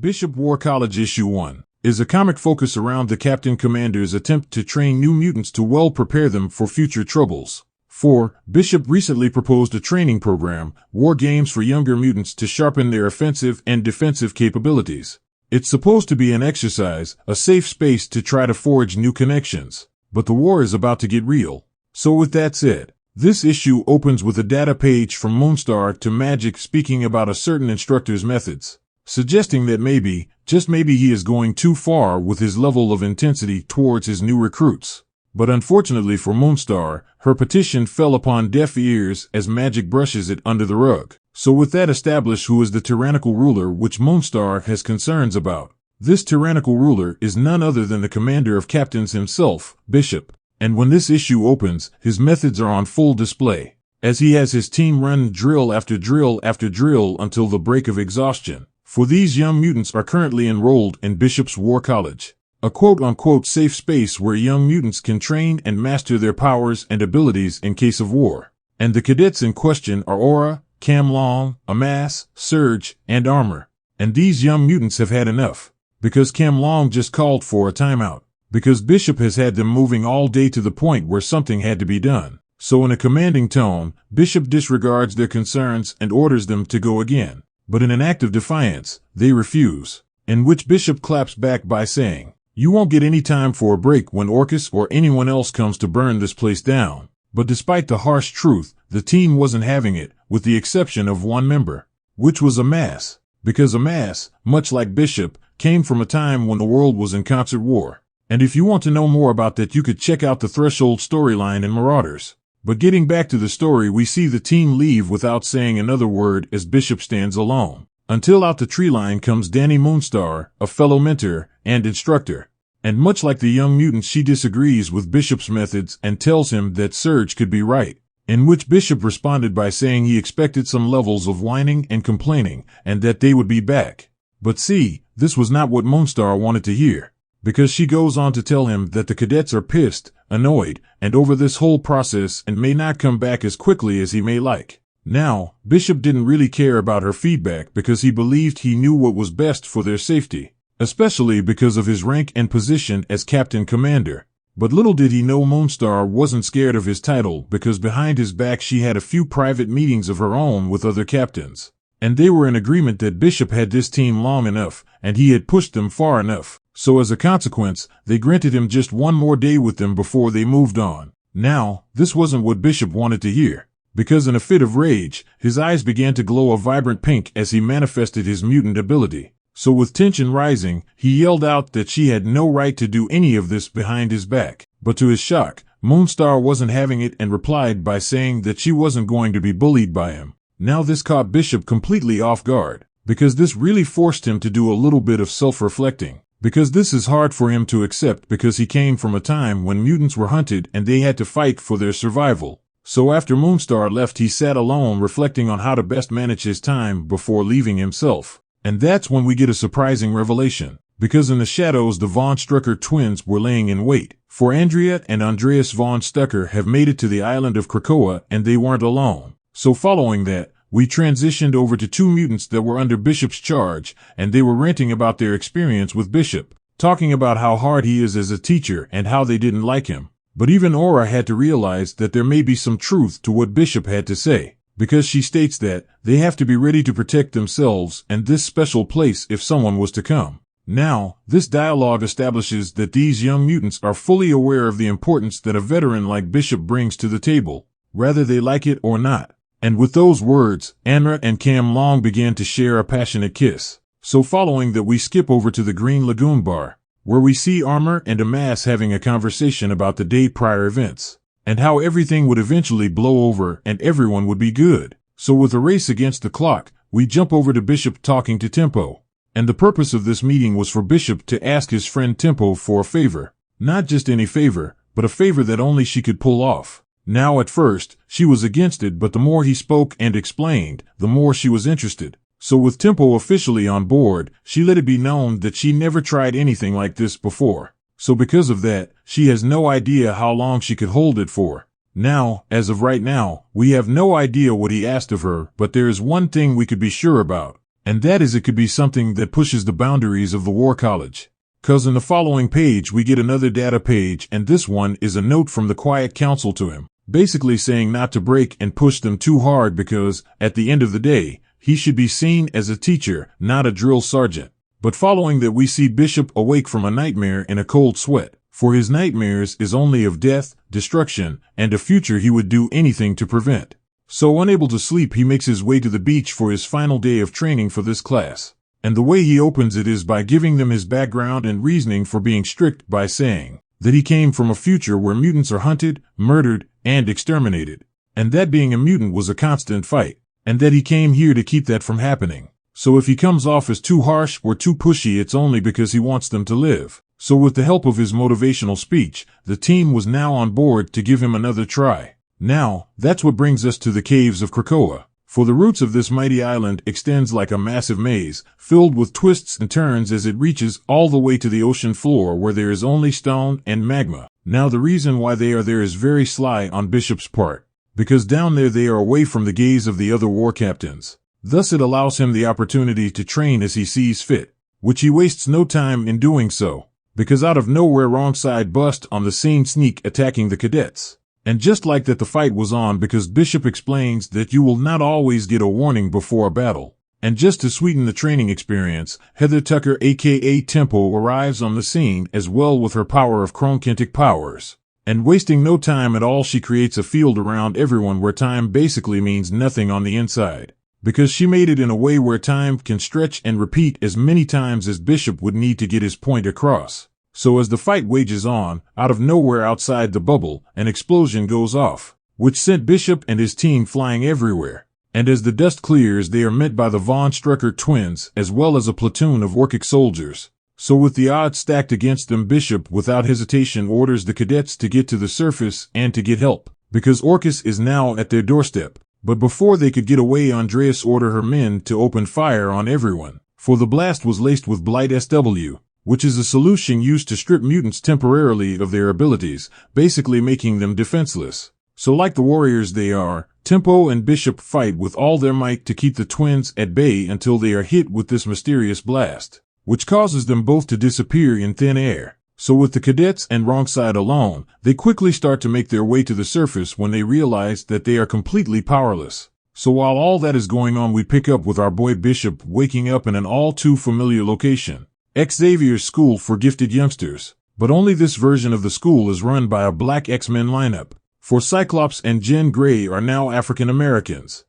Bishop War College Issue 1 is a comic focus around the Captain Commander's attempt to train new mutants to well prepare them for future troubles. 4. Bishop recently proposed a training program, War Games for younger mutants to sharpen their offensive and defensive capabilities. It's supposed to be an exercise, a safe space to try to forge new connections. But the war is about to get real. So with that said, this issue opens with a data page from Moonstar to Magic speaking about a certain instructor's methods, suggesting that maybe, just maybe he is going too far with his level of intensity towards his new recruits. But unfortunately for Moonstar, her petition fell upon deaf ears as Magic brushes it under the rug. So with that established, who is the tyrannical ruler which Moonstar has concerns about? This tyrannical ruler is none other than the commander of captains himself, Bishop. And when this issue opens, his methods are on full display, as he has his team run drill after drill after drill until the break of exhaustion. For these young mutants are currently enrolled in Bishop's War College, a quote-unquote safe space where young mutants can train and master their powers and abilities in case of war. And the cadets in question are Aura, Cam Long, Amass, Surge, and Armor. And these young mutants have had enough, because Cam Long just called for a timeout, because Bishop has had them moving all day to the point where something had to be done. So in a commanding tone, Bishop disregards their concerns and orders them to go again. But in an act of defiance, they refuse, in which Bishop claps back by saying, "You won't get any time for a break when Orcus or anyone else comes to burn this place down." But despite the harsh truth, the team wasn't having it, with the exception of one member, which was Amass, because Amass, much like Bishop, came from a time when the world was in concert war. And if you want to know more about that, you could check out the Threshold storyline in Marauders. But getting back to the story, we see the team leave without saying another word as Bishop stands alone. Until out the tree line comes Dani Moonstar, a fellow mentor and instructor. And much like the young mutant, she disagrees with Bishop's methods and tells him that Surge could be right. In which Bishop responded by saying he expected some levels of whining and complaining and that they would be back. But see, this was not what Moonstar wanted to hear, because she goes on to tell him that the cadets are pissed, annoyed, and over this whole process and may not come back as quickly as he may like. Now, Bishop didn't really care about her feedback because he believed he knew what was best for their safety, especially because of his rank and position as Captain Commander. But little did he know Moonstar wasn't scared of his title, because behind his back she had a few private meetings of her own with other captains. And they were in agreement that Bishop had this team long enough, and he had pushed them far enough. So as a consequence, they granted him just one more day with them before they moved on. Now, this wasn't what Bishop wanted to hear, because in a fit of rage, his eyes began to glow a vibrant pink as he manifested his mutant ability. So with tension rising, he yelled out that she had no right to do any of this behind his back. But to his shock, Moonstar wasn't having it and replied by saying that she wasn't going to be bullied by him. Now this caught Bishop completely off guard, because this really forced him to do a little bit of self-reflecting. Because this is hard for him to accept, because he came from a time when mutants were hunted and they had to fight for their survival. So after Moonstar left, he sat alone reflecting on how to best manage his time before leaving himself. And that's when we get a surprising revelation, because in the shadows the Von Strucker twins were laying in wait, for Andrea and Andreas Von Stucker have made it to the island of Krakoa and they weren't alone. So following that, we transitioned over to two mutants that were under Bishop's charge, and they were ranting about their experience with Bishop, talking about how hard he is as a teacher and how they didn't like him. But even Aura had to realize that there may be some truth to what Bishop had to say, because she states that they have to be ready to protect themselves and this special place if someone was to come. Now, this dialogue establishes that these young mutants are fully aware of the importance that a veteran like Bishop brings to the table, whether they like it or not. And with those words, Anra and Cam Long began to share a passionate kiss. So following that, we skip over to the Green Lagoon bar, where we see Armor and Amass having a conversation about the day prior events, and how everything would eventually blow over and everyone would be good. So with a race against the clock, we jump over to Bishop talking to Tempo. And the purpose of this meeting was for Bishop to ask his friend Tempo for a favor. Not just any favor, but a favor that only she could pull off. Now at first, she was against it, but the more he spoke and explained, the more she was interested. So with Tempo officially on board, she let it be known that she never tried anything like this before. So because of that, she has no idea how long she could hold it for. Now, as of right now, we have no idea what he asked of her, but there is one thing we could be sure about. And that is, it could be something that pushes the boundaries of the War College. 'Cause in the following page we get another data page, and this one is a note from the Quiet Council to him, basically saying not to break and push them too hard because, at the end of the day, he should be seen as a teacher, not a drill sergeant. But following that we see Bishop awake from a nightmare in a cold sweat, for his nightmares is only of death, destruction, and a future he would do anything to prevent. So unable to sleep, he makes his way to the beach for his final day of training for this class. And the way he opens it is by giving them his background and reasoning for being strict by saying that he came from a future where mutants are hunted, murdered, and exterminated. And that being a mutant was a constant fight. And that he came here to keep that from happening. So if he comes off as too harsh or too pushy, it's only because he wants them to live. So with the help of his motivational speech, the team was now on board to give him another try. Now, that's what brings us to the caves of Krakoa. For the roots of this mighty island extends like a massive maze, filled with twists and turns as it reaches all the way to the ocean floor where there is only stone and magma. Now the reason why they are there is very sly on Bishop's part, because down there they are away from the gaze of the other war captains. Thus it allows him the opportunity to train as he sees fit, which he wastes no time in doing so, because out of nowhere Wrongside bust on the scene, sneak attacking the cadets. And just like that, the fight was on, because Bishop explains that you will not always get a warning before a battle. And just to sweeten the training experience, Heather Tucker aka Tempo arrives on the scene as well with her power of Kronkintic powers. And wasting no time at all, she creates a field around everyone where time basically means nothing on the inside. Because she made it in a way where time can stretch and repeat as many times as Bishop would need to get his point across. So as the fight wages on, out of nowhere outside the bubble, an explosion goes off, which sent Bishop and his team flying everywhere. And as the dust clears, they are met by the Von Strucker twins, as well as a platoon of Orcic soldiers. So with the odds stacked against them, Bishop without hesitation orders the cadets to get to the surface and to get help, because Orcus is now at their doorstep. But before they could get away, Andreas ordered her men to open fire on everyone, for the blast was laced with Blight SW, which is a solution used to strip mutants temporarily of their abilities, basically making them defenseless. So like the warriors they are, Tempo and Bishop fight with all their might to keep the twins at bay until they are hit with this mysterious blast, which causes them both to disappear in thin air. So with the cadets and Wrongside alone, they quickly start to make their way to the surface when they realize that they are completely powerless. So while all that is going on, we pick up with our boy Bishop waking up in an all too familiar location. Xavier's School for Gifted Youngsters. But only this version of the school is run by a black X-Men lineup. For Cyclops and Jean Grey are now African Americans.